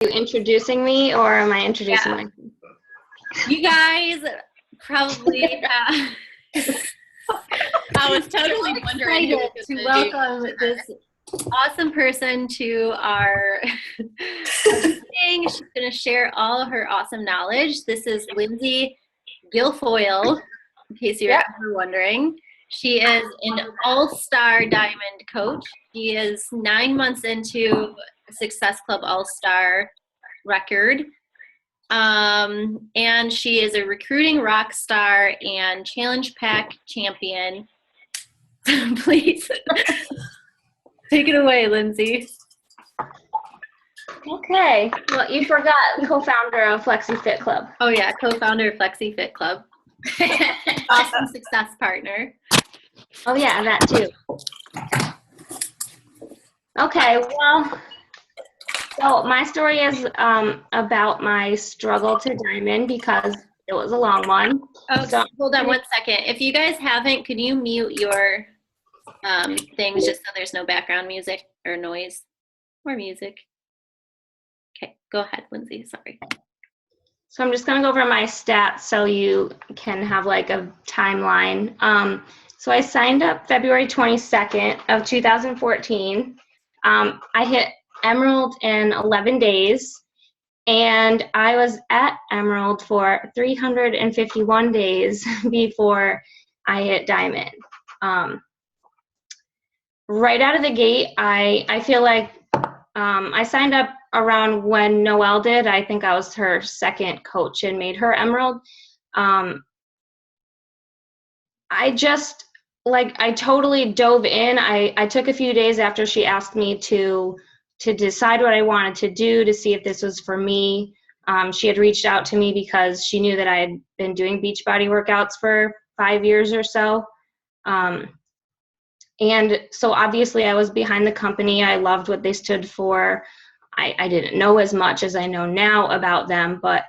You introducing me or am I introducing myself? You guys probably I was totally wondering to welcome this awesome person to our thing. She's going to share all of her awesome knowledge. This is Lindsey Guilfoyle, in case you're ever wondering. She is an all-star diamond coach. She is 9 months into Success Club All-Star record. And she is a recruiting rock star and challenge pack champion. Please take it away, Lindsey. Okay. Well, you forgot co-founder of Flexi Fit Club. Oh yeah, co-founder of Flexi Fit Club. Awesome success partner. Oh yeah, that too. Okay, well, so my story is about my struggle to diamond because it was a long one. Oh, so, hold on 1 second. If you guys haven't, could you mute your things just so there's no background music or noise or music? Okay, go ahead, Lindsey. Sorry. So I'm just going to go over my stats so you can have like a timeline. So I signed up February 22nd of 2014. I hit Emerald in 11 days, and I was at Emerald for 351 days before I hit Diamond. Right out of the gate, I feel like I signed up around when Noelle did. I think I was her second coach and made her Emerald. I just, I totally dove in. I took a few days after she asked me to decide what I wanted to do, to see if this was for me. She had reached out to me because she knew that I had been doing Beachbody workouts for 5 years or so. And so obviously I was behind the company. I loved what they stood for. I didn't know as much as I know now about them, but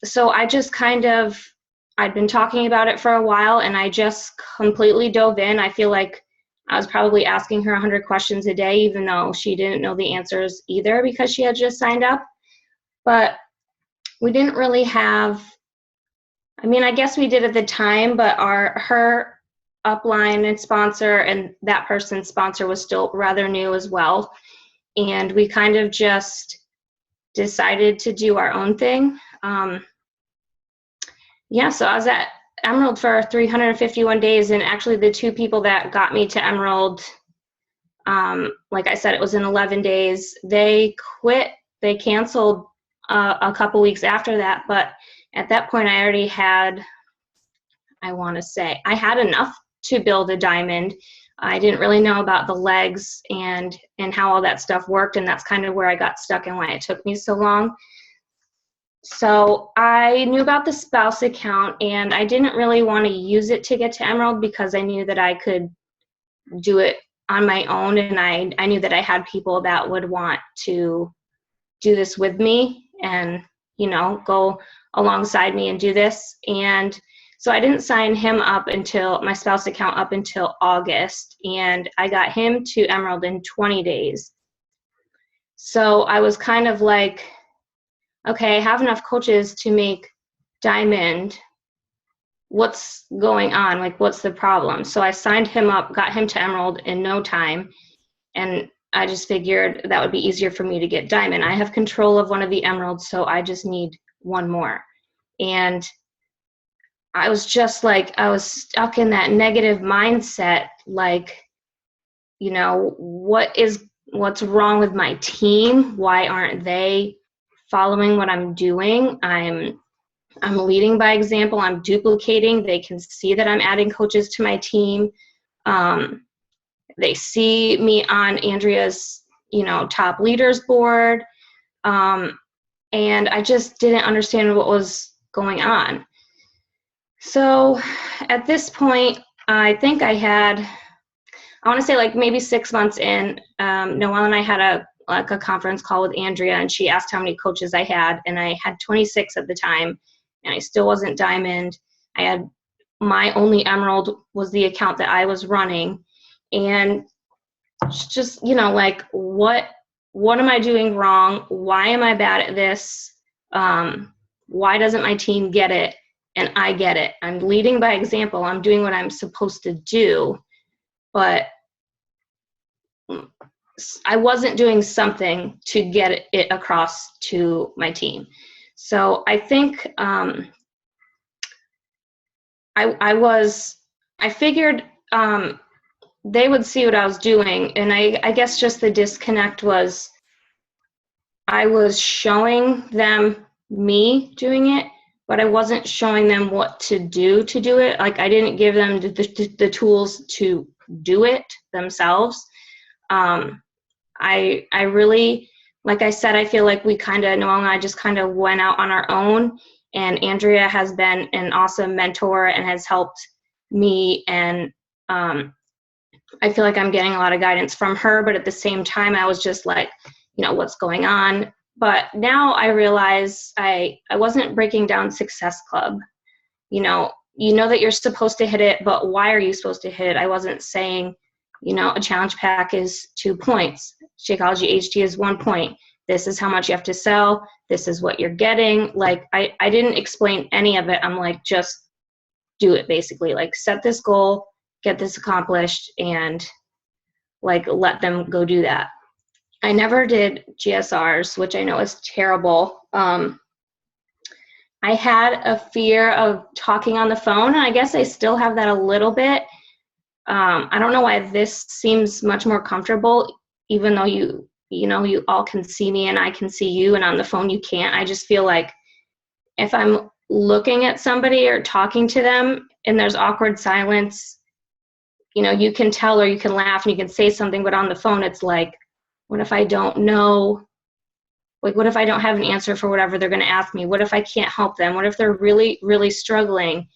so I just I'd been talking about it for a while, and I just completely dove in. I feel like I was probably asking her 100 questions a day, even though she didn't know the answers either because she had just signed up. But we didn't really have, I guess we did at the time, but her upline and sponsor and that person's sponsor was still rather new as well. And we kind of just decided to do our own thing. So I was at Emerald for 351 days, and actually the two people that got me to Emerald, like I said, it was in 11 days. They quit. They canceled a couple weeks after that, but at that point I already had, I had enough to build a diamond. I didn't really know about the legs and how all that stuff worked, and that's kind of where I got stuck and why it took me so long. So I knew about the spouse account, and I didn't really want to use it to get to Emerald because I knew that I could do it on my own, and I knew that I had people that would want to do this with me and, go alongside me and do this. And so I didn't sign him up until my spouse account up until August, and I got him to Emerald in 20 days. So I was kind of like, okay, I have enough coaches to make Diamond. What's going on? What's the problem? So I signed him up, got him to Emerald in no time, and I just figured that would be easier for me to get Diamond. I have control of one of the Emeralds, so I just need one more. And I was just I was stuck in that negative mindset, what's wrong with my team? Why aren't they following what I'm doing? I'm leading by example. I'm duplicating. They can see that I'm adding coaches to my team. They see me on Andrea's, top leaders board. And I just didn't understand what was going on. So at this point, I think I want to say maybe 6 months in, Noelle and I had a conference call with Andrea, and she asked how many coaches I had, and I had 26 at the time, and I still wasn't Diamond. I had my only Emerald was the account that I was running, and just, what what am I doing wrong? Why am I bad at this? Why doesn't my team get it? And I get it. I'm leading by example. I'm doing what I'm supposed to do, but I wasn't doing something to get it across to my team. So I think I figured they would see what I was doing, and I guess just the disconnect was I was showing them me doing it, but I wasn't showing them what to do it. Like, I didn't give them the tools to do it themselves. I really, like I said, I feel like we kind of, Noel and I just kind of went out on our own, and Andrea has been an awesome mentor and has helped me, and I feel like I'm getting a lot of guidance from her, but at the same time, I was just like, you know, what's going on? But now I realize I wasn't breaking down Success Club. You know that you're supposed to hit it, but why are you supposed to hit it? I wasn't saying, you know, a challenge pack is 2 points. Shakeology HD is 1 point. This is how much you have to sell. This is what you're getting. Like, I didn't explain any of it. I'm like, just do it, basically. Like, set this goal, get this accomplished, and like, let them go do that. I never did GSRs, which I know is terrible. I had a fear of talking on the phone, and I guess I still have that a little bit. I don't know why this seems much more comfortable, even though you all can see me and I can see you, and on the phone you can't. I just feel like if I'm looking at somebody or talking to them and there's awkward silence, you know, you can tell, or you can laugh and you can say something, but on the phone it's like, what if I don't know? Like, what if I don't have an answer for whatever they're going to ask me? What if I can't help them? What if they're really, really struggling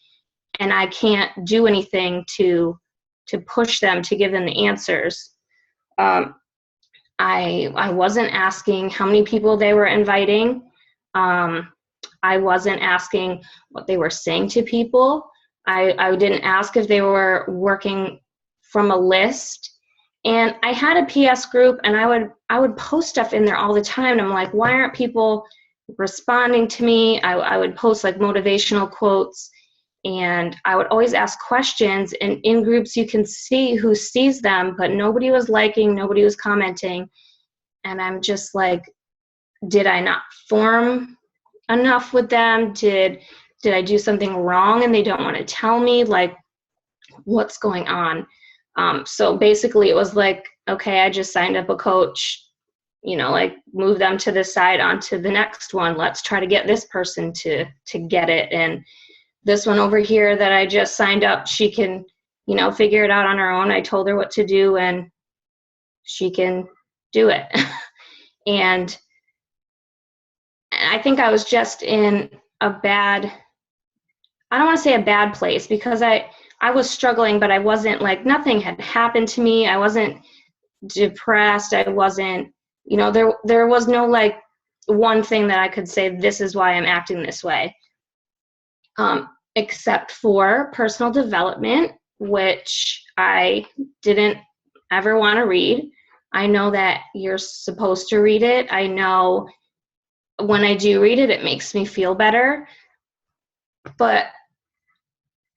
and I can't do anything to push them, to give them the answers? I wasn't asking how many people they were inviting. I wasn't asking what they were saying to people. I didn't ask if they were working from a list. And I had a PS group, and I would post stuff in there all the time, and I'm like, why aren't people responding to me? I would post like motivational quotes, and I would always ask questions, and in groups you can see who sees them, but nobody was liking, nobody was commenting. And I'm just like, did I not form enough with them? Did I do something wrong and they don't want to tell me? Like, what's going on? So basically it was like, okay, I just signed up a coach, you know, like, move them to the side onto the next one. Let's try to get this person to get it. And this one over here that I just signed up, she can, you know, figure it out on her own. I told her what to do and she can do it. And I think I was just in a bad, I don't want to say a bad place, because I was struggling, but I wasn't like, nothing had happened to me. I wasn't depressed. I wasn't, you know, there was no like one thing that I could say, this is why I'm acting this way. Except for personal development, which I didn't ever want to read. I know that you're supposed to read it. I know when I do read it, it makes me feel better. But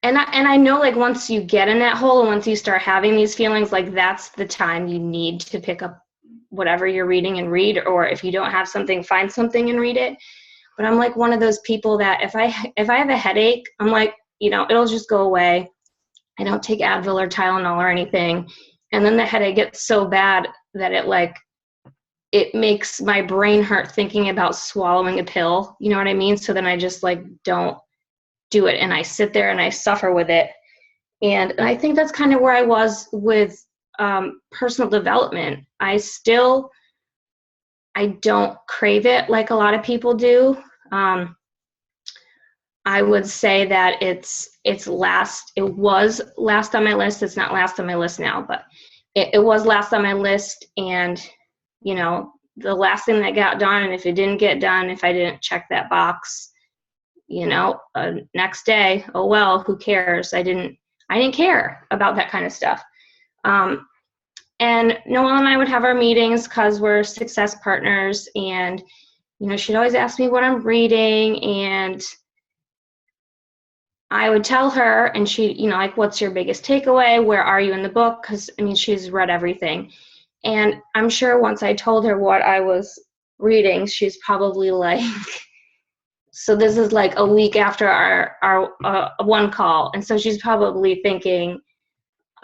and I know, like, once you get in that hole and once you start having these feelings, like, that's the time you need to pick up whatever you're reading and read, or if you don't have something, find something and read it. But I'm like one of those people that if I have a headache, I'm like, you know, it'll just go away. I don't take Advil or Tylenol or anything. And then the headache gets so bad that it makes my brain hurt thinking about swallowing a pill. You know what I mean? So then I just like don't do it, and I sit there and I suffer with it. And I think that's kind of where I was with personal development. I don't crave it like a lot of people do. I would say that it was last on my list. It's not last on my list now, but it was last on my list. And, you know, the last thing that got done, and if it didn't get done, if I didn't check that box, you know, next day, oh well, who cares? I didn't care about that kind of stuff. And Noelle and I would have our meetings because we're success partners, and she'd always ask me what I'm reading, and I would tell her, and she, like, what's your biggest takeaway? Where are you in the book? Because, she's read everything. And I'm sure once I told her what I was reading, she's probably like, so this is like a week after our one call. And so she's probably thinking,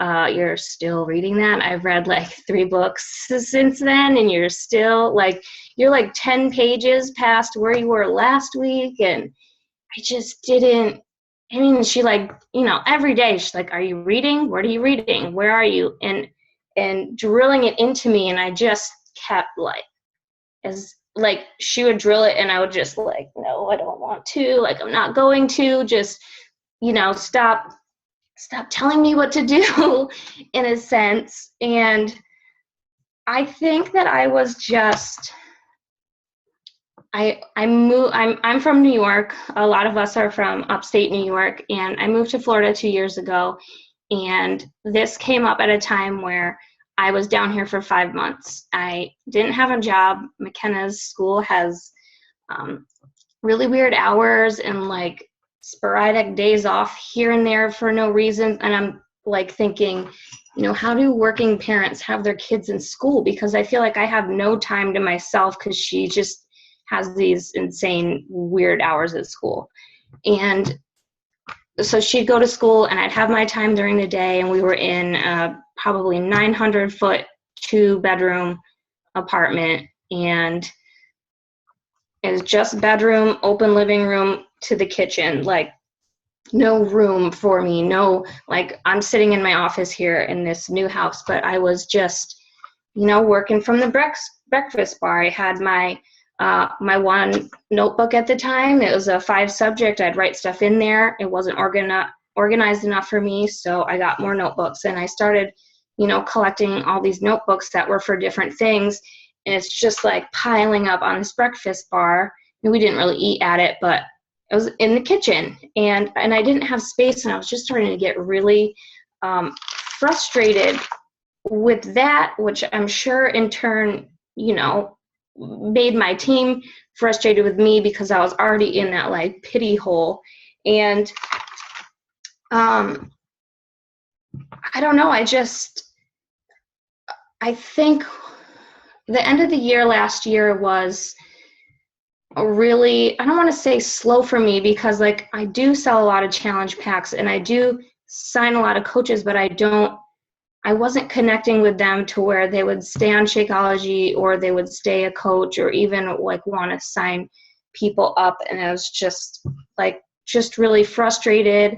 you're still reading that? I've read like 3 books since then, and you're still like, you're like 10 pages past where you were last week. And I just didn't, she like, every day she's like, are you reading? What are you reading? Where are you? And drilling it into me. And I just kept like, she would drill it, and I would just like, no, I don't want to, like, I'm not going to, just, stop telling me what to do in a sense. And I think that I was just, I'm from New York. A lot of us are from upstate New York, and I moved to Florida 2 years ago. And this came up at a time where I was down here for 5 months. I didn't have a job. McKenna's school has really weird hours and like sporadic days off here and there for no reason. And I'm like thinking, how do working parents have their kids in school? Because I feel like I have no time to myself, because she just has these insane weird hours at school. And so she'd go to school, and I'd have my time during the day, and we were in a probably 900-foot 2-bedroom apartment, and it was just bedroom, open living room to the kitchen, like no room for me, no, like I'm sitting in my office here in this new house, but I was just, working from the breakfast bar. I had my one notebook at the time. It was a 5-subject. I'd write stuff in there. It wasn't organized enough for me, so I got more notebooks, and I started, collecting all these notebooks that were for different things, and it's just like piling up on this breakfast bar. And we didn't really eat at it, but it was in the kitchen, and I didn't have space, and I was just starting to get really frustrated with that, which I'm sure in turn, made my team frustrated with me, because I was already in that like pity hole. And I don't know, I think the end of the year last year was a really, I don't want to say slow for me, because like I do sell a lot of challenge packs, and I do sign a lot of coaches, but I wasn't connecting with them to where they would stay on Shakeology, or they would stay a coach, or even like want to sign people up. And I was just really frustrated.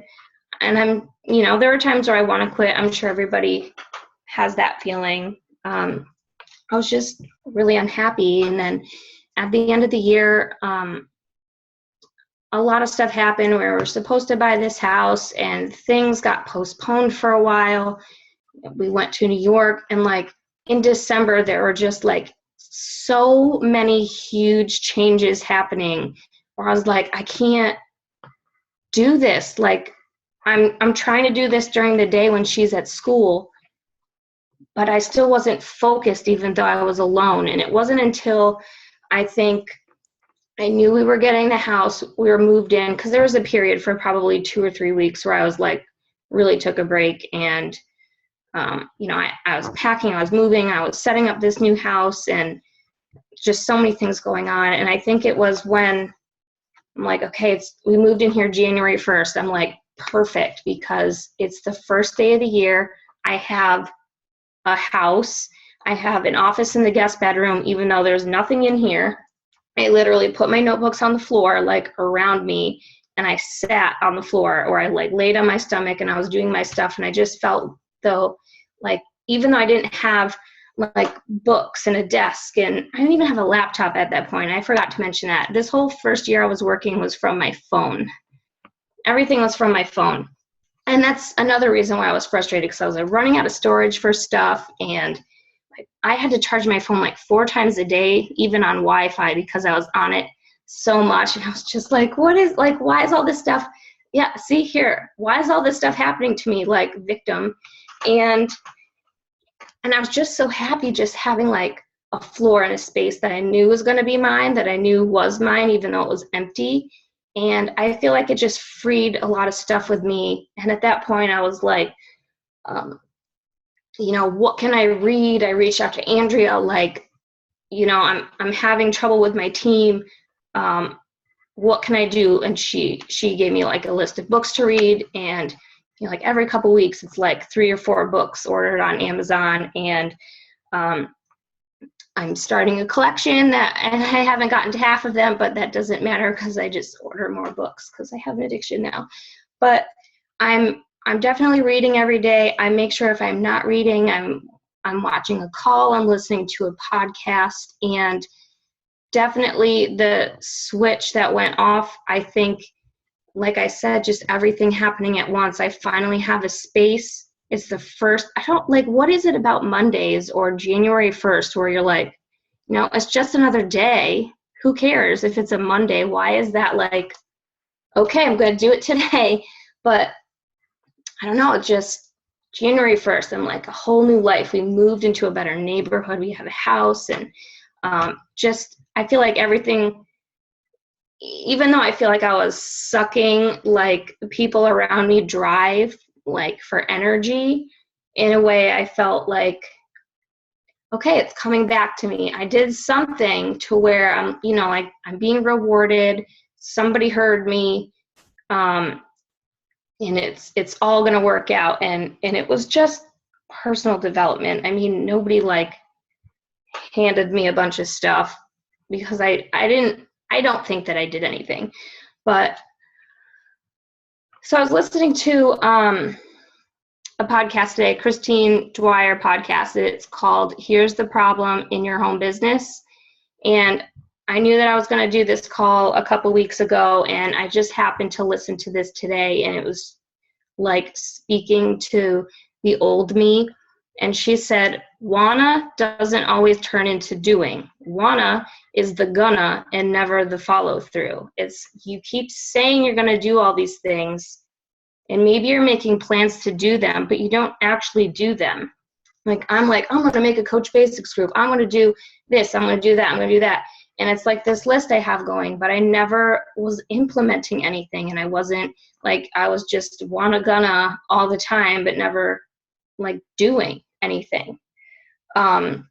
And there were times where I want to quit. I'm sure everybody has that feeling. I was just really unhappy. And then at the end of the year, a lot of stuff happened where we were supposed to buy this house, and things got postponed for a while. We went to New York, and like in December, there were just like so many huge changes happening where I was like, I can't do this. Like I'm trying to do this during the day when she's at school, but I still wasn't focused, even though I was alone. And it wasn't until I think I knew we were getting the house, we were moved in, because there was a period for probably 2 or 3 weeks where I was like, really took a break. And I was packing, I was moving, I was setting up this new house, and just so many things going on. And I think it was when I'm like, okay, we moved in here January 1st. I'm like, perfect, because it's the first day of the year. I have a house. I have an office in the guest bedroom, even though there's nothing in here. I literally put my notebooks on the floor, like around me, and I sat on the floor, or I like laid on my stomach, and I was doing my stuff. And I just felt though, like, even though I didn't have like books and a desk, and I didn't even have a laptop at that point. I forgot to mention that. This whole first year I was working was from my phone. Everything was from my phone. And that's another reason why I was frustrated, because I was like running out of storage for stuff, and I had to charge my phone like 4 times a day, even on Wi-Fi, because I was on it so much. And I was just like, why is all this stuff? Yeah, see here, why is all this stuff happening to me, like victim? And And I was just so happy just having like a floor and a space that I knew was going to be mine, that I knew was mine, even though it was empty. And I feel like it just freed a lot of stuff with me. And at that point I was like, what can I read? I reached out to Andrea, like, I'm having trouble with my team. What can I do? And she gave me like a list of books to read, and like every couple weeks it's like 3 or 4 books ordered on Amazon, and I'm starting a collection and I haven't gotten to half of them, but that doesn't matter because I just order more books because I have an addiction now. But I'm definitely reading every day. I make sure if I'm not reading, I'm watching a call, I'm listening to a podcast, and definitely the switch that went off, I think, like I said, just everything happening at once. I finally have a space. It's the first, what is it about Mondays or January 1st where you're like, it's just another day. Who cares if it's a Monday? Why is that like, okay, I'm going to do it today? But I don't know, it's just January 1st, I'm like a whole new life. We moved into a better neighborhood. We have a house, and I feel like everything, even though I feel like I was sucking like people around me drive, like for energy, in a way I felt like, okay, it's coming back to me. I did something to where I'm being rewarded. Somebody heard me, and it's all going to work out. And it was just personal development. I mean, nobody like handed me a bunch of stuff, because I don't think that I did anything. But so I was listening to a podcast today, Christine Dwyer podcast. It's called Here's the Problem in Your Home Business. And I knew that I was going to do this call a couple weeks ago, and I just happened to listen to this today, and it was like speaking to the old me. And she said, wanna doesn't always turn into doing. Wanna is the gonna and never the follow through. It's, you keep saying you're going to do all these things, and maybe you're making plans to do them, but you don't actually do them. I'm going to make a Coach Basics group. I'm going to do this. I'm going to do that. I'm going to do that. And it's like this list I have going, but I never was implementing anything. And I wasn't like, I was just wanna gonna all the time, but never like doing anything. And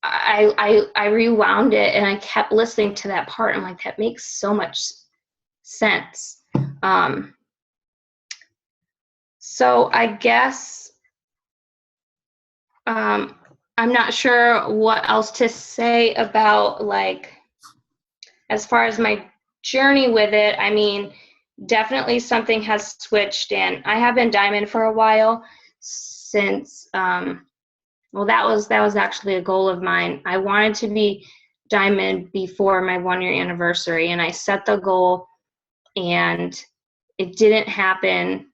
I rewound it, and I kept listening to that part. I'm like, that makes so much sense. So I guess, I'm not sure what else to say about, like, as far as my journey with it. I mean, definitely something has switched, and I have been Diamond for a while since, that was actually a goal of mine. I wanted to be Diamond before my 1-year anniversary, and I set the goal, and it didn't happen.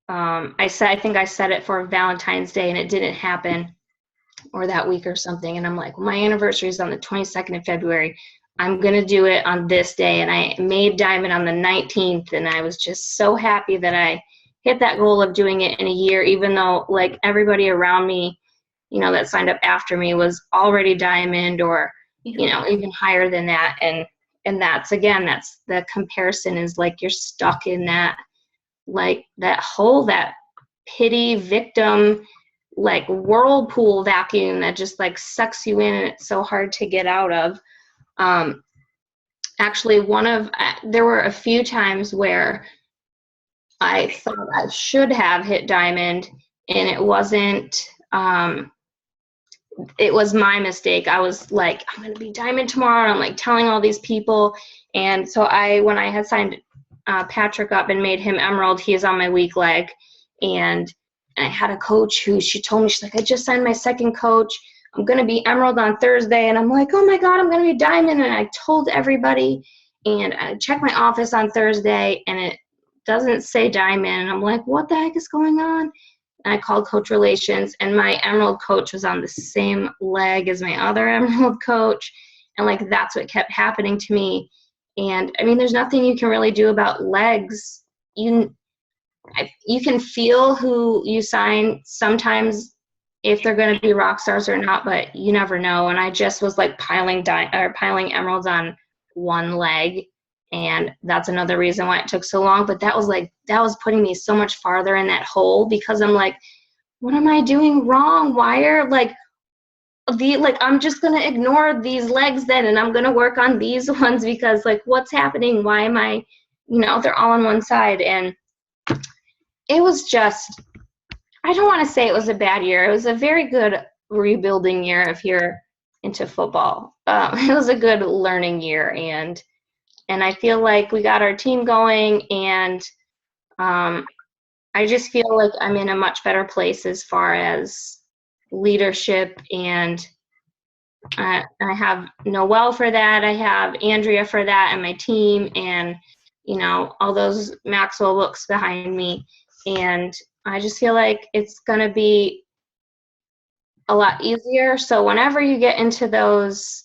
I think I set it for Valentine's Day, and it didn't happen, or that week or something. And I'm like, well, my anniversary is on the 22nd of February. I'm going to do it on this day. And I made Diamond on the 19th. And I was just so happy that I hit that goal of doing it in a year, even though like everybody around me, that signed up after me was already Diamond, or, even higher than that. And that's the comparison, is like, you're stuck in that, like that hole, that pity victim, like whirlpool vacuum that just like sucks you in, and it's so hard to get out of. Actually, there were a few times where I thought I should have hit Diamond, and it wasn't, it was my mistake. I was like, I'm going to be Diamond tomorrow. I'm like telling all these people. And so when I had signed Patrick up and made him Emerald, he is on my weak leg. And I had a coach who, she told me, she's like, I just signed my second coach. I'm going to be Emerald on Thursday. And I'm like, oh my God, I'm going to be Diamond. And I told everybody, and I checked my office on Thursday, and it doesn't say Diamond. And I'm like, what the heck is going on? And I called Coach Relations, and my Emerald coach was on the same leg as my other Emerald coach. And like, that's what kept happening to me. And I mean, there's nothing you can really do about legs. you can feel who you sign sometimes if they're going to be rock stars or not, but you never know. And I just was like piling emeralds on one leg, and that's another reason why it took so long. But that was putting me so much farther in that hole, because I'm like, what am I doing wrong? Why are I'm just going to ignore these legs then, and I'm going to work on these ones, because like, what's happening? Why am I, they're all on one side. And it was just, I don't want to say it was a bad year. It was a very good rebuilding year if you're into football. It was a good learning year, and I feel like we got our team going, and I just feel like I'm in a much better place as far as leadership, and I have Noelle for that. I have Andrea for that, and my team, and all those Maxwell books behind me, and I just feel like it's gonna be a lot easier. So whenever you get into those,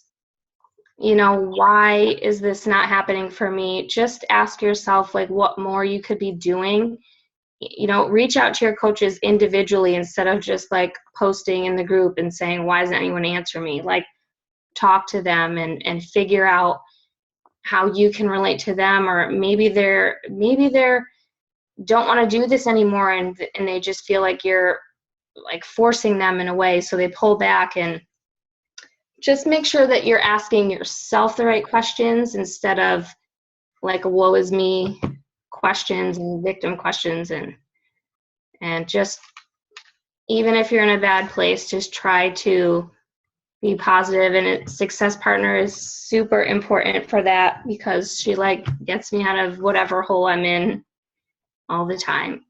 why is this not happening for me? Just ask yourself like what more you could be doing. Reach out to your coaches individually instead of just like posting in the group and saying, why doesn't anyone answer me? Like, talk to them and figure out how you can relate to them, or maybe they're don't want to do this anymore, and they just feel like you're like forcing them in a way, so they pull back. And just make sure that you're asking yourself the right questions instead of like woe is me questions and victim questions, and just, even if you're in a bad place, just try to be positive. And a success partner is super important for that, because she like gets me out of whatever hole I'm in all the time.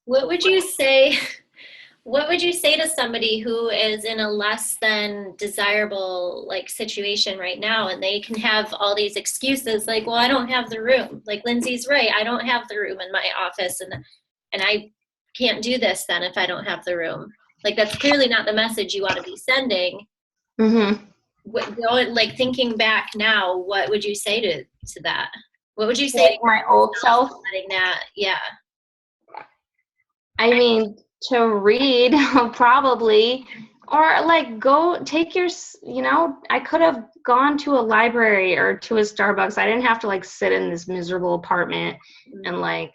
What would you say to somebody who is in a less than desirable like situation right now, and they can have all these excuses like, well, I don't have the room. Like Lindsay's right, I don't have the room in my office, and I can't do this then if I don't have the room. Like, that's clearly not the message you want to be sending. Mm-hmm. Like, thinking back now, what would you say to that? What would you say to my old self? letting that, yeah. I mean, to read probably, or like go take your, I could have gone to a library or to a Starbucks. I didn't have to like sit in this miserable apartment and like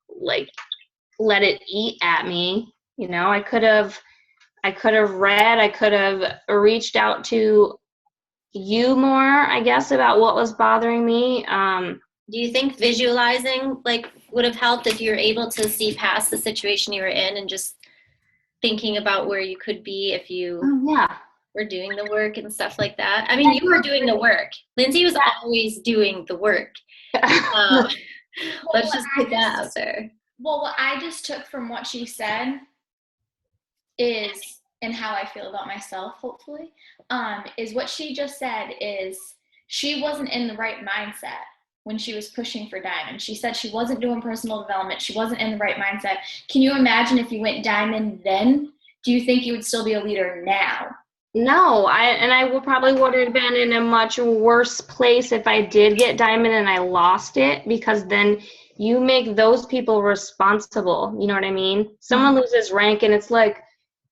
let it eat at me. I could have read, I could have reached out to you more, I guess, about what was bothering me. Do you think visualizing like would have helped if you were able to see past the situation you were in and just thinking about where you could be if you were doing the work and stuff like that? I mean, you were doing the work. Lindsey was always doing the work. Let's just put that out there. Well, what I just took from what she said is, and how I feel about myself, hopefully, is what she just said is she wasn't in the right mindset when she was pushing for Diamond. She said she wasn't doing personal development. She wasn't in the right mindset. Can you imagine if you went Diamond then? Do you think you would still be a leader now? No, I would have been in a much worse place if I did get Diamond and I lost it, because then you make those people responsible. You know what I mean? Someone loses rank and it's like,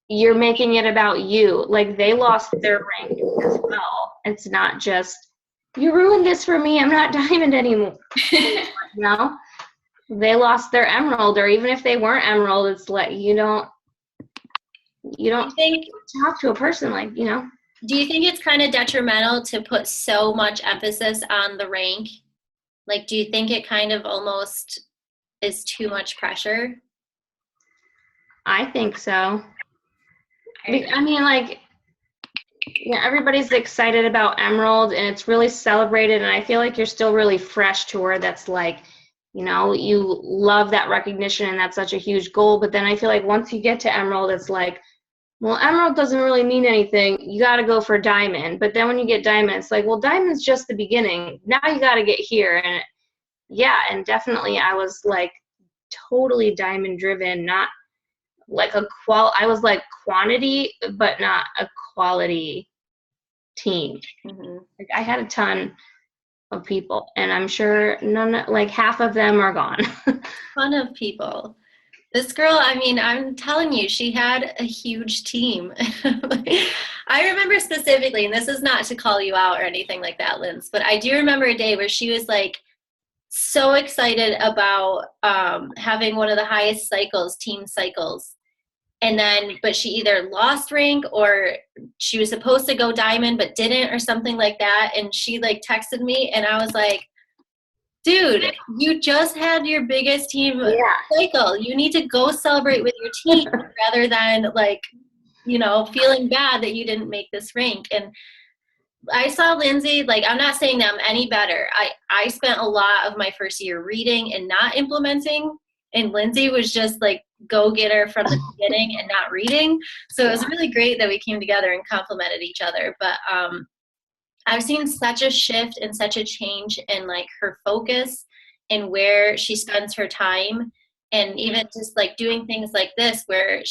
you're making it about you. Like, they lost their rank as well. It's not just, you ruined this for me, I'm not Diamond anymore. They lost their emerald, or even if they weren't emerald, it's like, you don't think talk to a person like, Do you think it's kind of detrimental to put so much emphasis on the rank? Like, do you think it kind of almost is too much pressure? I think so. I mean, like, everybody's excited about Emerald and it's really celebrated, and I feel like you're still really fresh to where that's like, you love that recognition and that's such a huge goal. But then I feel like once you get to Emerald, it's like, well, Emerald doesn't really mean anything. You got to go for Diamond. But then when you get Diamond, it's like, well, Diamond's just the beginning. Now you got to get here. And and definitely I was like totally Diamond driven, not like I was like quantity, but not a quality team. Mm-hmm. Like, I had a ton of people, and I'm sure like half of them are gone. Ton of people. This girl, I mean, I'm telling you, she had a huge team. I remember specifically, and this is not to call you out or anything like that, Linz, but I do remember a day where she was like so excited about having one of the highest cycles, team cycles. And then, but she either lost rank or she was supposed to go diamond but didn't or something like that. And she like texted me and I was like, dude, you just had your biggest team cycle. You need to go celebrate with your team rather than like, you know, feeling bad that you didn't make this rank. And I saw Lindsey, like, I'm not saying that I'm any better. I spent a lot of my first year reading and not implementing. And Lindsey was just like go-getter from the beginning and not reading. So it was really great that we came together and complemented each other. But I've seen such a shift and such a change in like her focus and where she spends her time. And even just like doing things like this where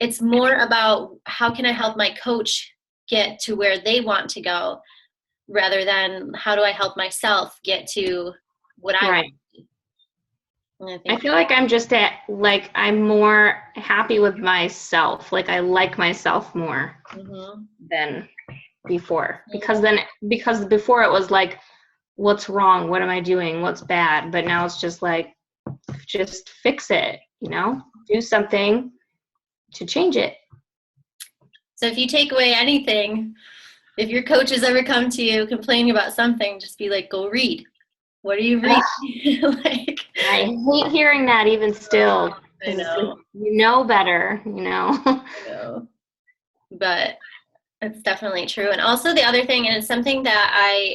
it's more about how can I help my coach get to where they want to go rather than how do I help myself get to what I want. I feel like I'm just I'm more happy with myself. Like I like myself more than before. Because before it was like, what's wrong? What am I doing? What's bad? But now it's just like, just fix it, you know? Do something to change it. So if you take away anything, if your coaches ever come to you complaining about something, just be like, go read. What are you reading? Like, I hate hearing that even still. I know. You know better, you know. I know. But it's definitely true. And also the other thing, and it's something that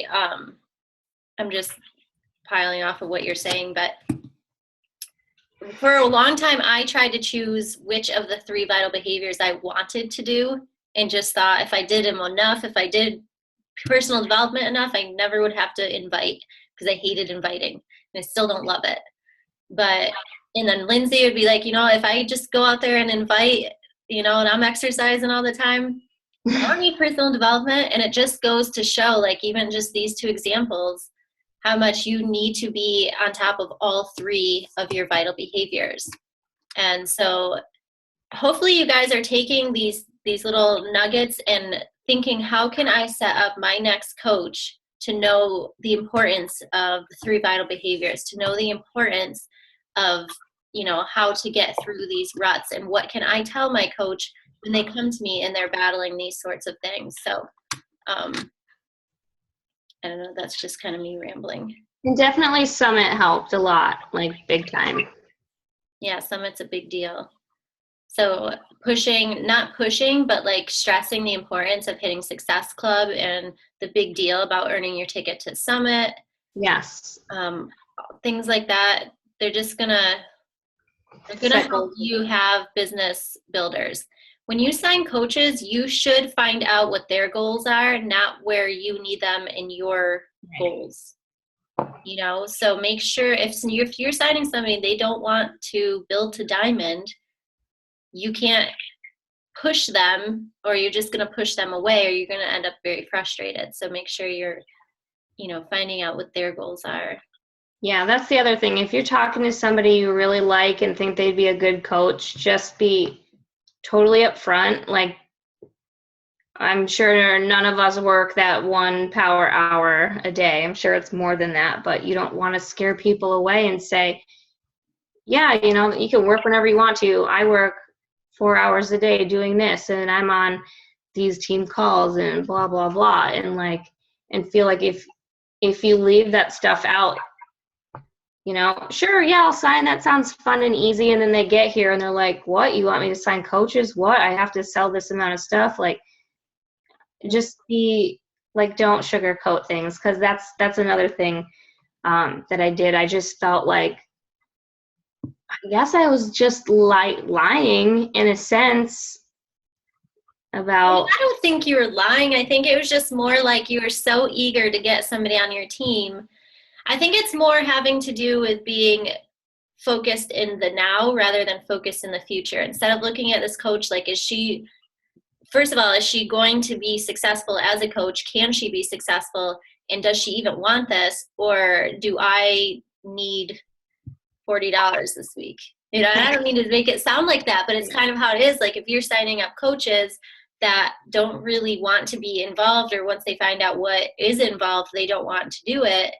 I'm just piling off of what you're saying, but for a long time, I tried to choose which of the 3 vital behaviors I wanted to do and just thought if I did them enough, if I did personal development enough, I never would have to invite because I hated inviting and I still don't love it. And then Lindsey would be like, you know, if I just go out there and invite, you know, and I'm exercising all the time, I don't need personal development. And it just goes to show, like, even just these 2 examples, how much you need to be on top of all 3 of your vital behaviors. And so hopefully you guys are taking these little nuggets and thinking, how can I set up my next coach to know the importance of the 3 vital behaviors, to know the importance of, you know, how to get through these ruts, and what can I tell my coach when they come to me and they're battling these sorts of things. So I don't know, that's just kind of me rambling. And definitely Summit helped a lot, like big time. Yeah, Summit's a big deal. So not pushing, but like stressing the importance of hitting Success Club and the big deal about earning your ticket to Summit. Yes. Things like that. They're gonna help you have business builders. When you sign coaches, you should find out what their goals are, not where you need them in your goals. You know, so make sure if you're signing somebody, they don't want to build to diamond, you can't push them, or you're just going to push them away, or you're going to end up very frustrated. So make sure you're, you know, finding out what their goals are. Yeah, that's the other thing. If you're talking to somebody you really like and think they'd be a good coach, just be totally upfront. Like, I'm sure none of us work that 1 power hour a day. I'm sure it's more than that, but you don't want to scare people away and say, yeah, you know, you can work whenever you want to. I work 4 hours a day doing this, and I'm on these team calls and blah, blah, blah. And feel like if you leave that stuff out, you know, sure, yeah, I'll sign. That sounds fun and easy. And then they get here and they're like, what? You want me to sign coaches? What? I have to sell this amount of stuff? Like, just be like, don't sugarcoat things. Cause that's another thing that I did. I just felt like, I guess I was just lying in a sense about. I don't think you were lying. I think it was just more like you were so eager to get somebody on your team. I think it's more having to do with being focused in the now rather than focused in the future. Instead of looking at this coach like, first of all, is she going to be successful as a coach? Can she be successful? And does she even want this? Or do I need $40 this week? And I don't mean to make it sound like that, but it's kind of how it is. Like if you're signing up coaches that don't really want to be involved, or once they find out what is involved, they don't want to do it,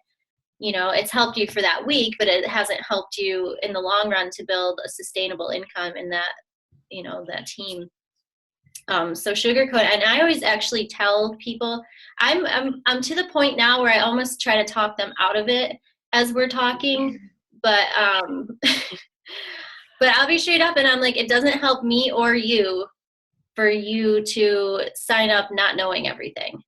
it's helped you for that week, but it hasn't helped you in the long run to build a sustainable income in that, that team. So Sugarcoat, and I always actually tell people, I'm to the point now where I almost try to talk them out of it as we're talking, but but I'll be straight up and I'm like, it doesn't help me or you for you to sign up not knowing everything.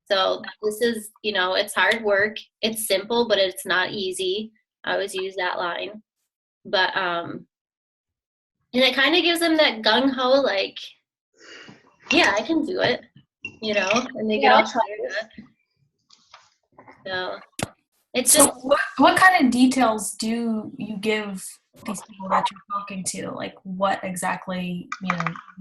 So this is, it's hard work. It's simple, but it's not easy. I always use that line. But and it kind of gives them that gung-ho, like, yeah, I can do it, and they get all fired up. So it's just. So what kind of details do you give these people that you're talking to? Like what exactly,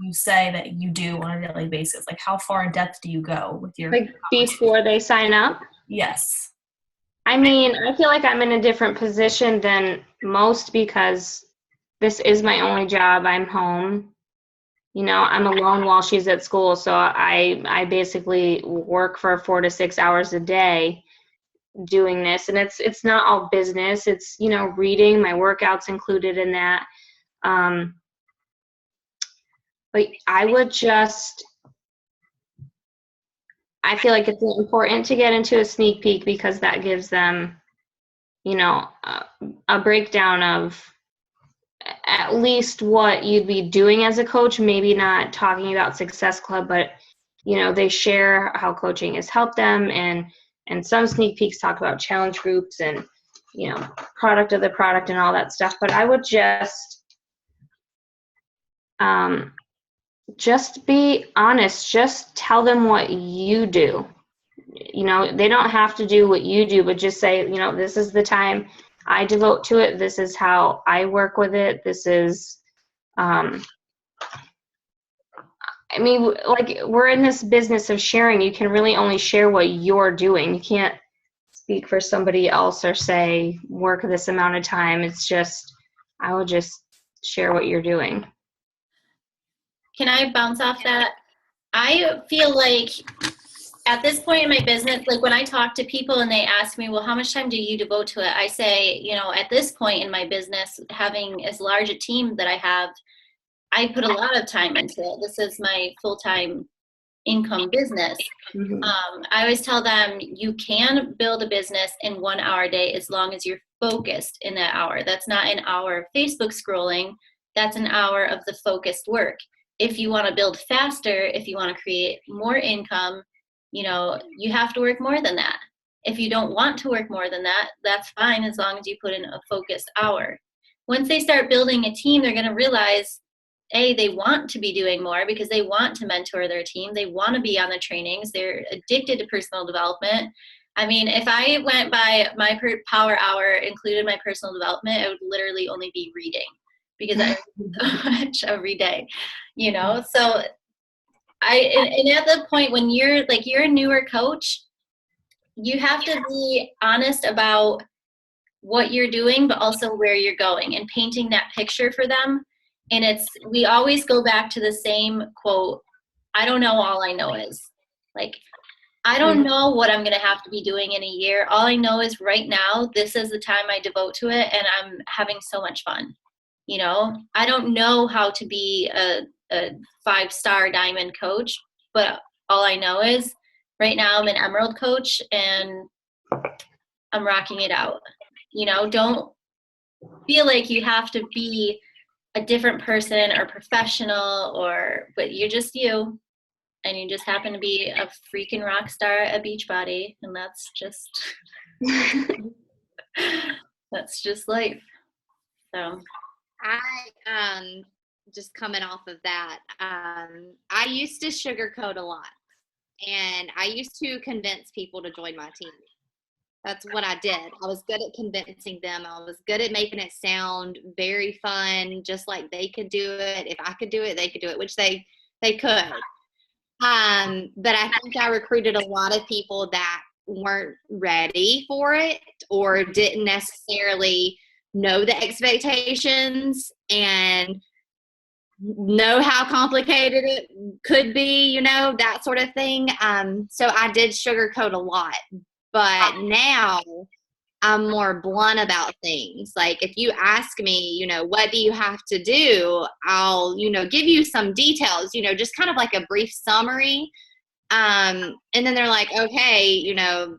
you say that you do on a daily basis? Like how far in depth do you go with your before they sign up? Yes. I mean, I feel like I'm in a different position than most because this is my only job. I'm home. I'm alone while she's at school, so I basically work for 4 to 6 hours a day doing this, and it's not all business. It's reading, my workouts included in that. But I feel like it's important to get into a sneak peek because that gives them, a breakdown of at least what you'd be doing as a coach, maybe not talking about Success Club, but, they share how coaching has helped them. And some sneak peeks talk about challenge groups and, product of the product and all that stuff. But I would just be honest. Just tell them what you do. They don't have to do what you do, but just say, this is the time I devote to it. This is how I work with it. This is, like we're in this business of sharing. You can really only share what you're doing. You can't speak for somebody else or say work this amount of time. It's just, I will just share what you're doing. Can I bounce off that? I feel like at this point in my business, like when I talk to people and they ask me, well, how much time do you devote to it? I say, at this point in my business, having as large a team that I have, I put a lot of time into it. This is my full-time income business. Mm-hmm. I always tell them you can build a business in 1 hour a day as long as you're focused in that hour. That's not an hour of Facebook scrolling. That's an hour of the focused work. If you want to build faster, if you want to create more income, you have to work more than that. If you don't want to work more than that, that's fine as long as you put in a focused hour. Once they start building a team, they're going to realize, they want to be doing more because they want to mentor their team. They want to be on the trainings. They're addicted to personal development. I mean, if I went by my power hour, included my personal development, it would literally only be reading because I read so much every day, So and at the point when you're a newer coach, you have to be honest about what you're doing, but also where you're going and painting that picture for them. And we always go back to the same quote, I don't know, all I know is. Like, I don't know what I'm going to have to be doing in a year. All I know is right now, this is the time I devote to it, and I'm having so much fun. I don't know how to be a 5-star diamond coach, but all I know is right now I'm an emerald coach, and I'm rocking it out. Don't feel like you have to be a different person or professional but you're just you, and you just happen to be a freaking rock star at Beachbody, and that's just life. So I just coming off of that, I used to sugarcoat a lot, and I used to convince people to join my team. That's what I did. I was good at convincing them. I was good at making it sound very fun, just like they could do it. If I could do it, they could do it, which they could. But I think I recruited a lot of people that weren't ready for it or didn't necessarily know the expectations and know how complicated it could be, you know, that sort of thing. So I did sugarcoat a lot, but now I'm more blunt about things. Like if you ask me, you know, what do you have to do? I'll, you know, give you some details, you know, just kind of like a brief summary. And then they're like, okay, you know,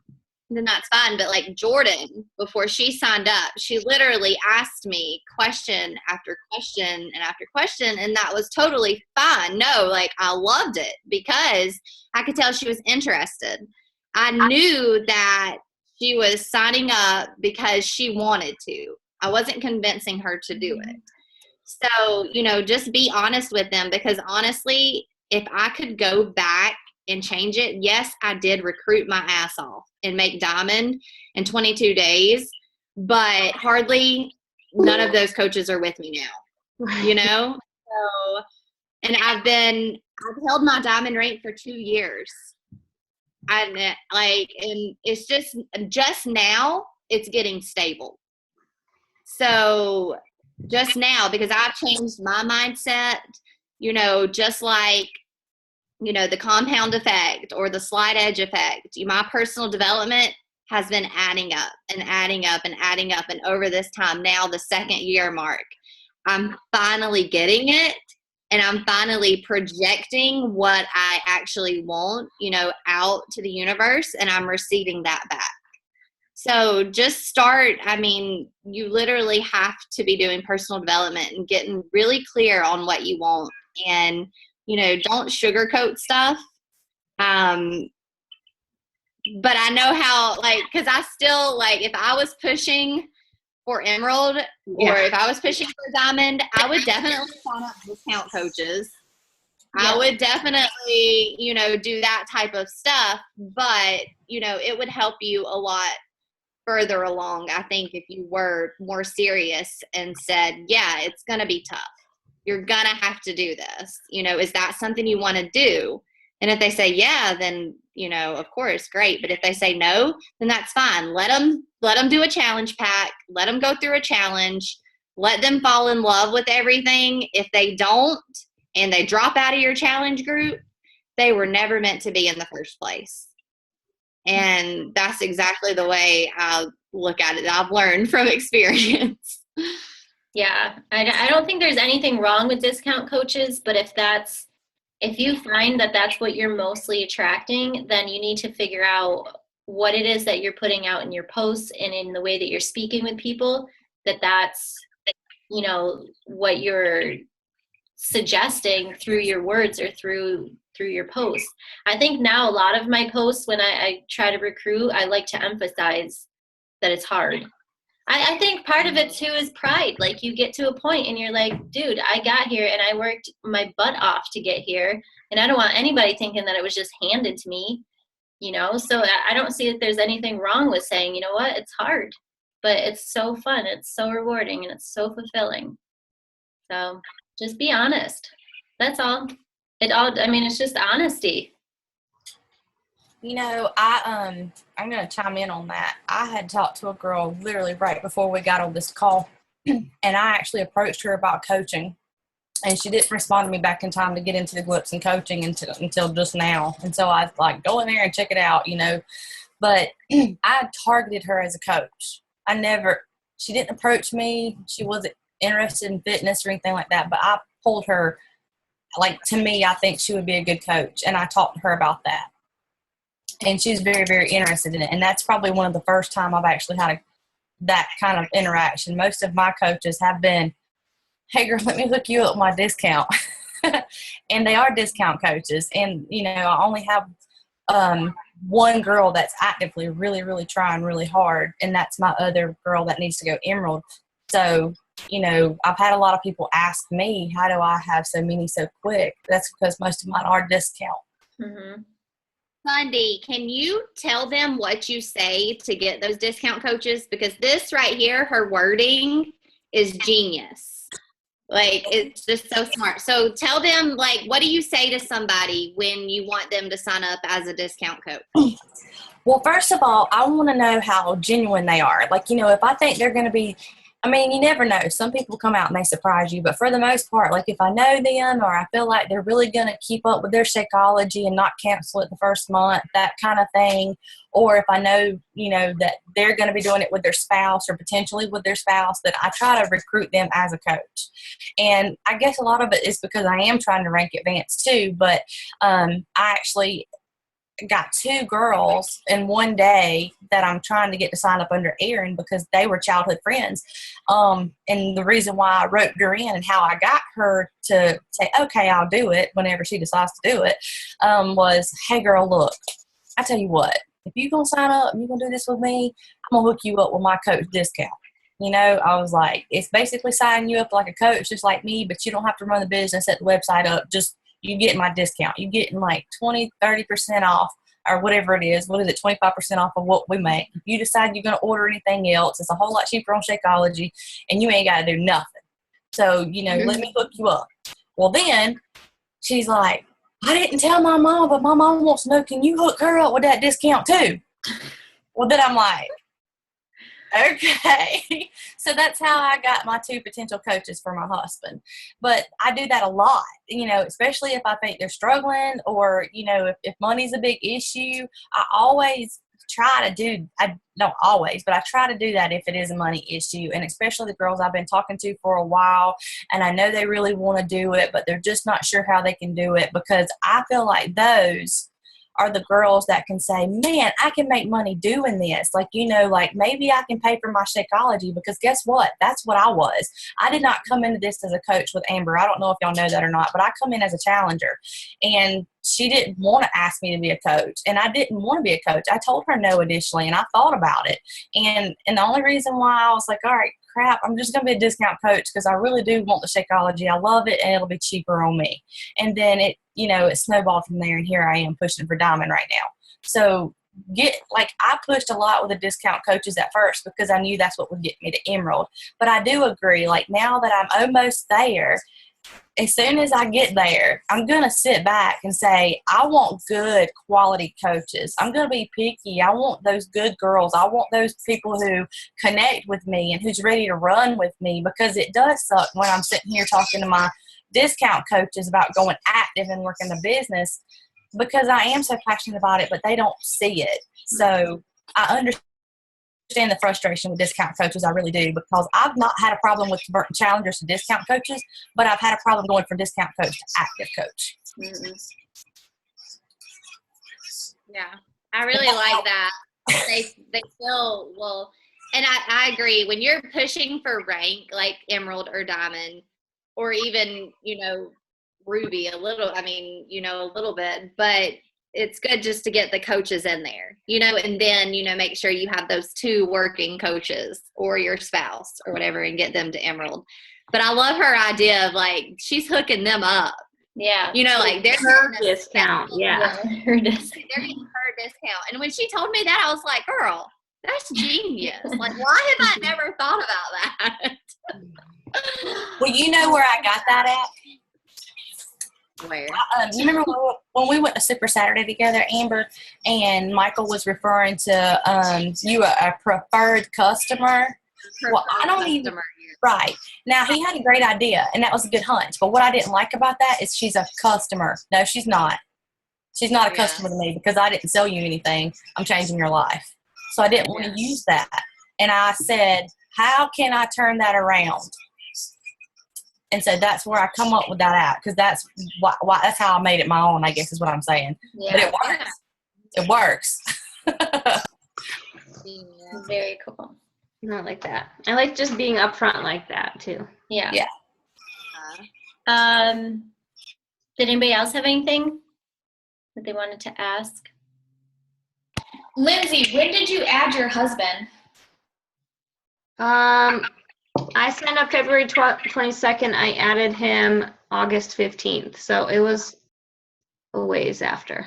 then that's fine. But like Jordan, before she signed up, she literally asked me question after question and after question. And that was totally fine. No, like I loved it because I could tell she was interested. I knew that she was signing up because she wanted to. I wasn't convincing her to do it. So, you know, just be honest with them because honestly, if I could go back and change it, yes, I did recruit my ass off and make diamond in 22 days, but hardly none of those coaches are with me now, you know? So, and I've held my diamond rank for 2 years. And it's just now it's getting stable. So just now, because I've changed my mindset, you know, just like, you know, the compound effect or the slide edge effect, my personal development has been adding up and adding up and adding up. And over this time now, the 2nd year mark, I'm finally getting it. And I'm finally projecting what I actually want, you know, out to the universe, and I'm receiving that back. So just start. I mean, you literally have to be doing personal development and getting really clear on what you want. And, you know, don't sugarcoat stuff. But I know how, like, because I still, like, if I was pushing for Emerald or if I was pushing for Diamond, I would definitely sign up discount coaches. Yeah. I would definitely, you know, do that type of stuff, but, you know, it would help you a lot further along, I think, if you were more serious and said, yeah, it's going to be tough. You're going to have to do this. You know, is that something you want to do? And if they say, yeah, then, you know, of course, great. But if they say no, then that's fine. Let them do a challenge pack. Let them go through a challenge. Let them fall in love with everything. If they don't and they drop out of your challenge group, they were never meant to be in the first place. And that's exactly the way I look at it. I've learned from experience. Yeah, I don't think there's anything wrong with discount coaches, but if you find that that's what you're mostly attracting, then you need to figure out what it is that you're putting out in your posts and in the way that you're speaking with people, that's, you know, what you're suggesting through your words or through your posts. I think now a lot of my posts, when I try to recruit, I like to emphasize that it's hard. I think part of it too is pride. Like you get to a point and you're like, dude, I got here and I worked my butt off to get here. And I don't want anybody thinking that it was just handed to me, you know? So I don't see that there's anything wrong with saying, you know what, it's hard, but it's so fun. It's so rewarding and it's so fulfilling. So just be honest. That's all. It's just honesty. You know, I'm going to chime in on that. I had talked to a girl literally right before we got on this call, and I actually approached her about coaching, and she didn't respond to me back in time to get into the Glips and coaching until just now. And so I was like, go in there and check it out, you know. But I targeted her as a coach. She didn't approach me. She wasn't interested in fitness or anything like that, but I pulled her. Like, to me, I think she would be a good coach, and I talked to her about that. And she's very, very interested in it. And that's probably one of the first time I've actually had that kind of interaction. Most of my coaches have been, hey, girl, let me hook you up with my discount. And they are discount coaches. And, you know, I only have one girl that's actively really, really trying really hard. And that's my other girl that needs to go Emerald. So, you know, I've had a lot of people ask me, how do I have so many so quick? That's because most of mine are discount. Mm-hmm. Sunday, can you tell them what you say to get those discount coaches? Because this right here, her wording is genius. Like, it's just so smart. So tell them, like, what do you say to somebody when you want them to sign up as a discount coach? Well, first of all, I want to know how genuine they are. Like, if I think they're going to be, you never know. Some people come out and they surprise you. But for the most part, like if I know them or I feel like they're really going to keep up with their Shakeology and not cancel it the first month, that kind of thing. Or if I know, that they're going to be doing it with their spouse or potentially with their spouse, that I try to recruit them as a coach. And I guess a lot of it is because I am trying to rank advanced too. But I actually got 2 girls in one day that I'm trying to get to sign up under Erin because they were childhood friends. And the reason why I roped her in and how I got her to say, okay, I'll do it whenever she decides to do it, was, hey girl, look, I tell you what, if you're going to sign up and you're going to do this with me, I'm going to hook you up with my coach discount. I was like, it's basically signing you up like a coach, just like me, but you don't have to run the business, set the website up, just you get my discount. You getting like 20, 30% off or whatever it is. What is it? 25% off of what we make. If you decide you're going to order anything else, it's a whole lot cheaper on Shakeology and you ain't got to do nothing. So, let me hook you up. Well, then she's like, I didn't tell my mom, but my mom wants to know, can you hook her up with that discount too? Well, then I'm like, okay. So that's how I got my 2 potential coaches for my husband. But I do that a lot, especially if I think they're struggling or, if money's a big issue. I always try to do, I don't always, but I try to do that if it is a money issue. And especially the girls I've been talking to for a while, and I know they really want to do it, but they're just not sure how they can do it, because I feel like those are the girls that can say, man, I can make money doing this. Like, maybe I can pay for my Shakeology, because guess what? That's what I was. I did not come into this as a coach with Amber. I don't know if y'all know that or not, but I come in as a challenger. And she didn't want to ask me to be a coach. And I didn't want to be a coach. I told her no initially, and I thought about it. And the only reason why I was like, all right, crap, I'm just going to be a discount coach because I really do want the Shakeology. I love it, and it'll be cheaper on me. And then it snowballed from there, and here I am pushing for Diamond right now. So I pushed a lot with the discount coaches at first because I knew that's what would get me to Emerald. But I do agree, like now that I'm almost there, as soon as I get there, I'm going to sit back and say, I want good quality coaches. I'm going to be picky. I want those good girls. I want those people who connect with me and who's ready to run with me, because it does suck when I'm sitting here talking to my discount coaches about going active and working the business, because I am so passionate about it, but they don't see it. So I understand the frustration with discount coaches. I really do, because I've not had a problem with converting challengers to discount coaches, but I've had a problem going from discount coach to active coach. Mm-hmm. Yeah, I really like that. They feel well, and I agree. When you're pushing for rank, like Emerald or Diamond, or even Ruby, a little bit, but it's good just to get the coaches in there, and then, make sure you have those 2 working coaches or your spouse or whatever and get them to Emerald. But I love her idea of she's hooking them up. Yeah. They're her discount. Yeah. Her discount. They're getting her discount. And when she told me that, I was like, girl, that's genius. why have I never thought about that? Well, you know where I got that at? Where? You remember when we went to Super Saturday together, Amber, and Michael was referring to you a preferred customer? I don't even. Right. Now, he had a great idea, and that was a good hunch. But what I didn't like about that is she's a customer. No, she's not. She's not a customer to me, because I didn't sell you anything. I'm changing your life. So I didn't want to use that. And I said, how can I turn that around? And so that's where I come up with that at, because that's why that's how I made it my own, I guess is what I'm saying. Yeah. But it works. It works. Very cool. I like that. I like just being upfront like that too. Yeah. Yeah. Did anybody else have anything that they wanted to ask? Lindsey, when did you add your husband? I signed up February 22nd. I added him August 15th. So it was a ways after.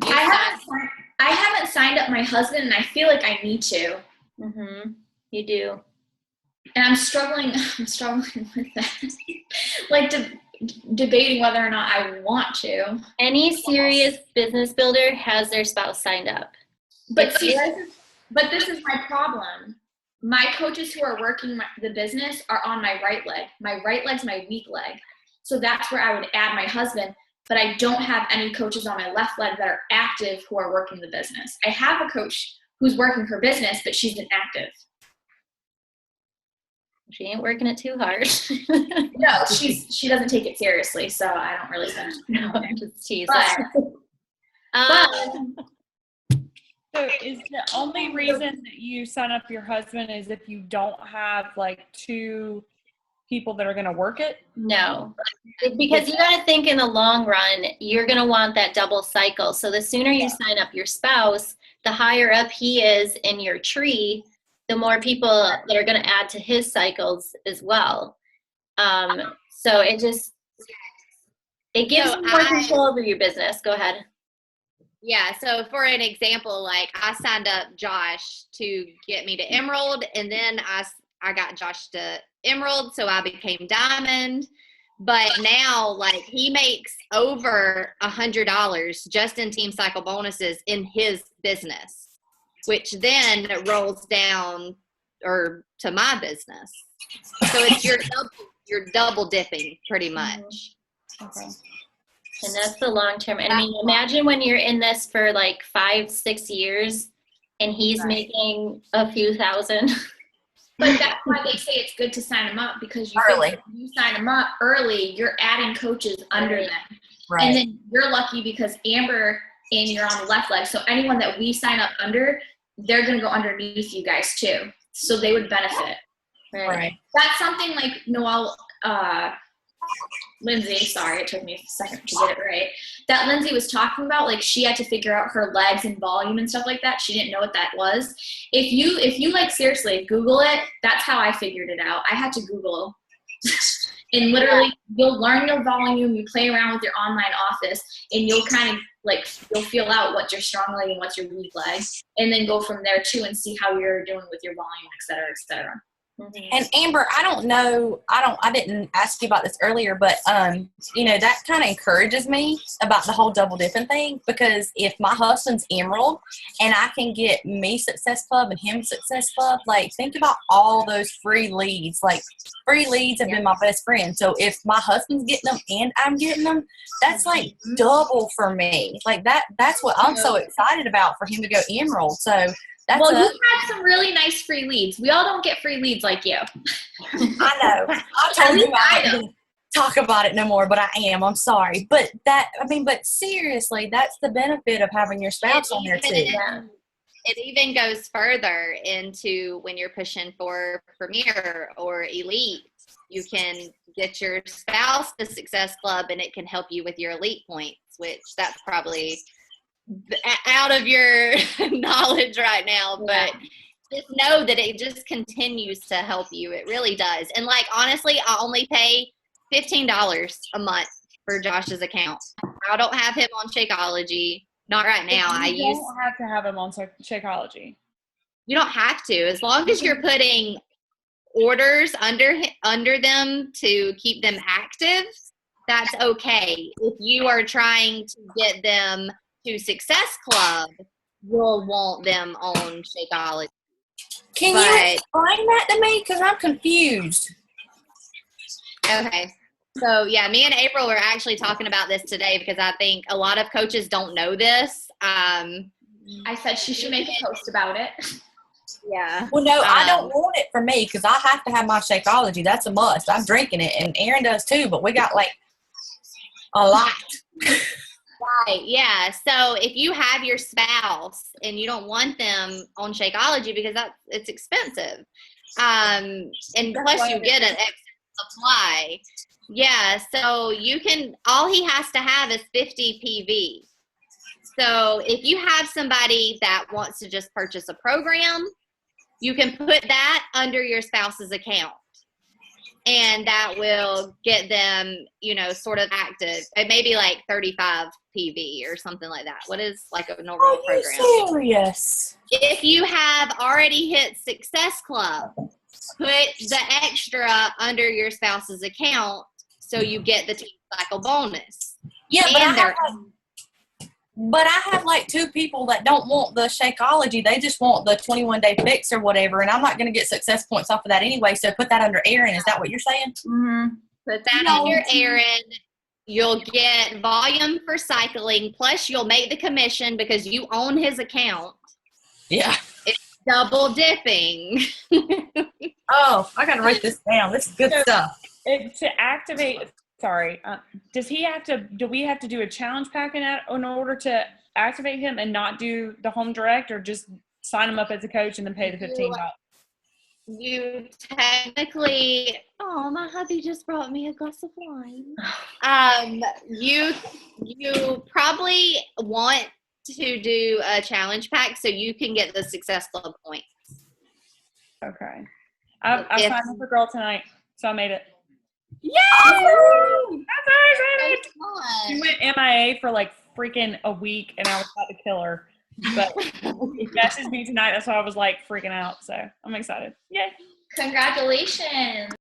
I haven't signed up my husband, and I feel like I need to. Mm-hmm. You do. And I'm struggling with that. debating whether or not I want to. Any serious business builder has their spouse signed up. But see, this is my problem. My coaches who are working the business are on my right leg. My right leg's my weak leg. So that's where I would add my husband. But I don't have any coaches on my left leg that are active who are working the business. I have a coach who's working her business, but she's inactive. She ain't working it too hard. No, she doesn't take it seriously, so I don't really think. No, I'm just teasing. So is the only reason that you sign up your husband is if you don't have like 2 people that are going to work it? No, because you got to think in the long run, you're going to want that double cycle. So the sooner you sign up your spouse, the higher up he is in your tree, the more people that are going to add to his cycles as well. So it gives you more control over your business. Go ahead. Yeah, so for an example, like I signed up Josh to get me to Emerald, and then I got Josh to Emerald, so I became Diamond. But now, like, he makes over $100 just in Team Cycle bonuses in his business, which then rolls down or to my business. So it's you're double dipping pretty much. Okay. And that's the long term. And I mean, imagine when you're in this for like 5-6 years and he's making a few thousand. But that's why they say it's good to sign them up, because you sign them up early, you're adding coaches under them. Right. And then you're lucky because Amber and you're on the left leg. So anyone that we sign up under, they're going to go underneath you guys too. So they would benefit. Right. That's something like Noelle, Lindsey, sorry, it took me a second to get it right. That Lindsey was talking about, like she had to figure out her legs and volume and stuff like that. She didn't know what that was. If you like seriously Google it, that's how I figured it out. I had to Google and literally you'll learn your volume, you play around with your online office, and you'll kind of like, you'll feel out what's your strong leg and what's your weak leg, and then go from there too and see how you're doing with your volume, et cetera, et cetera. And Amber, I didn't ask you about this earlier, but that kind of encourages me about the whole double dipping thing, because if my husband's Emerald and I can get me Success Club and him Success Club, like think about all those free leads. Like free leads have been my best friend. So if my husband's getting them and I'm getting them, that's like double for me. Like that's what I'm so excited about, for him to go Emerald. So you had some really nice free leads. We all don't get free leads like you. I know. I told you I don't talk about it no more, but I am. I'm sorry. But seriously, that's the benefit of having your spouse on there too. It even goes further into when you're pushing for Premier or Elite. You can get your spouse the Success Club, and it can help you with your Elite points, which that's probably out of your knowledge right now, but just know that it just continues to help you. It really does. And like, honestly, I only pay $15 a month for Josh's account. I don't have him on Shakeology. Not right now. You don't have to have him on Shakeology. You don't have to. As long as you're putting orders under them to keep them active, that's okay. If you are trying to get them to Success Club, you'll want them on Shakeology. Can you explain that to me? Because I'm confused. Okay. So, yeah, me and April were actually talking about this today, because I think a lot of coaches don't know this. I said she should make a post about it. Yeah. Well, no, I don't want it for me, because I have to have my Shakeology. That's a must. I'm drinking it, and Aaron does too, but we got like a lot. Right, yeah. So if you have your spouse and you don't want them on Shakeology because it's expensive, and plus you get an extra supply. Yeah, so all he has to have is 50 PV. So if you have somebody that wants to just purchase a program, you can put that under your spouse's account. And that will get them, sort of active. It may be like 35 PV or something like that. What is like a normal program? Are you serious? If you have already hit Success Club, put the extra under your spouse's account So you get the team cycle bonus. Yeah, And but I have like 2 people that don't want the Shakeology. They just want the 21-day fix or whatever, and I'm not going to get success points off of that anyway. So put that under Aaron. Is that what you're saying? Mm-hmm. Put that under Aaron. You'll get volume for cycling, plus you'll make the commission because you own his account. Yeah. It's double dipping. Oh, I got to write this down. This is good stuff. To activate, do we have to do a challenge pack in order to activate him and not do the home direct, or just sign him up as a coach and then pay the $15? You technically, my hubby just brought me a glass of wine. You probably want to do a challenge pack so you can get the Success Club points. Okay. I signed up for girl tonight, so I made it. Yay! That's so excited! She went MIA for like freaking a week, and I was about to kill her. But it messaged me tonight. That's why I was like freaking out. So I'm excited. Yay! Congratulations.